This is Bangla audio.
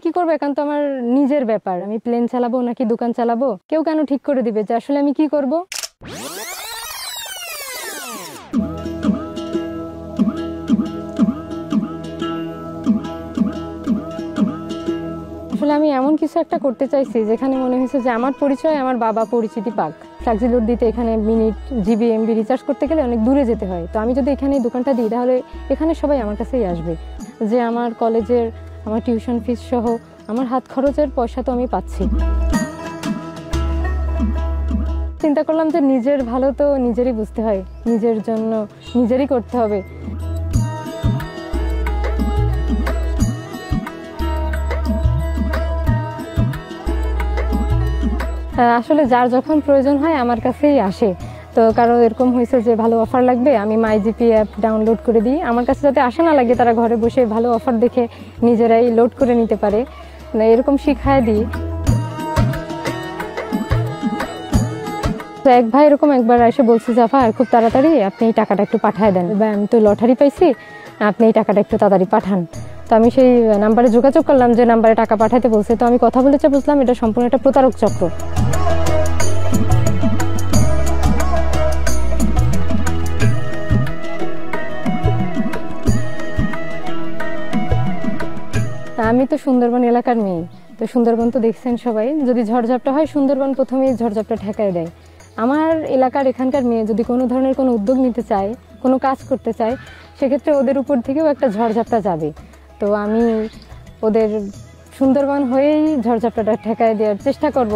কি করবো একান্ত আমার নিজের ব্যাপার। আমি প্লেন চালাবো নাকি দোকান চালাবো কেউ কেন ঠিক করে দিবে যে আসলে আমি কি করব। আসলে আমি এমন কিছু একটা করতে চাইছি যেখানে মনে হয়েছে যে আমার পরিচয় আমার বাবা পরিচিতি পাক। ট্যাক্সি লোড দিতে এখানে মিনিট জিবি এমবি রিচার্জ করতে গেলে অনেক দূরে যেতে হয়। তো আমি যদি এখানে দোকানটা দিই তাহলে এখানে সবাই আমার কাছেই আসবে, যে আমার কলেজের আমার টিউশন ফিস সহ আমার হাত খরচের পয়সা তো আমি পাচ্ছি। চিন্তা করলাম যে নিজের ভালো তো নিজেরই বুঝতে হয়, নিজের জন্য নিজেরই করতে হবে। আসলে যার যখন প্রয়োজন হয় আমার কাছেই আসে। তো কারো এরকম হয়েছে যে ভালো অফার লাগবে, আমি মাইজিপি অ্যাপ ডাউনলোড করে দিই, আমার কাছে যাতে আসা না লাগে, তারা ঘরে বসে ভালো অফার দেখে নিজেরাই লোড করে নিতে পারে, এরকম শিখায় দিই। তো এক ভাই এরকম একবার এসে বলছে যে আপা খুব তাড়াতাড়ি আপনি এই টাকাটা একটু পাঠায় দেন, বা আমি তো লটারি পাইছি, আপনি এই টাকাটা একটু তাড়াতাড়ি পাঠান। তো আমি সেই নাম্বারে যোগাযোগ করলাম যে নাম্বারে টাকা পাঠাতে বলছে। তো আমি কথা বলেছে বুঝলাম এটা সম্পূর্ণ একটা প্রতারক চক্র। আমি তো সুন্দরবন এলাকার মেয়ে, তো সুন্দরবন তো দেখছেন সবাই, যদি ঝড়ঝাপটা হয় সুন্দরবন প্রথমেই ঝড়ঝাপটা ঠেকায় দেয়। আমার এলাকার এখানকার মেয়ে যদি কোনো ধরনের কোনো উদ্যোগ নিতে চায়, কোনো কাজ করতে চায়, সেক্ষেত্রে ওদের উপর থেকেও একটা ঝড়ঝাপটা যাবে। তো আমি ওদের সুন্দরবন হয়েই ঝড়ঝাপটাটা ঠেকায় দেওয়ার চেষ্টা করব।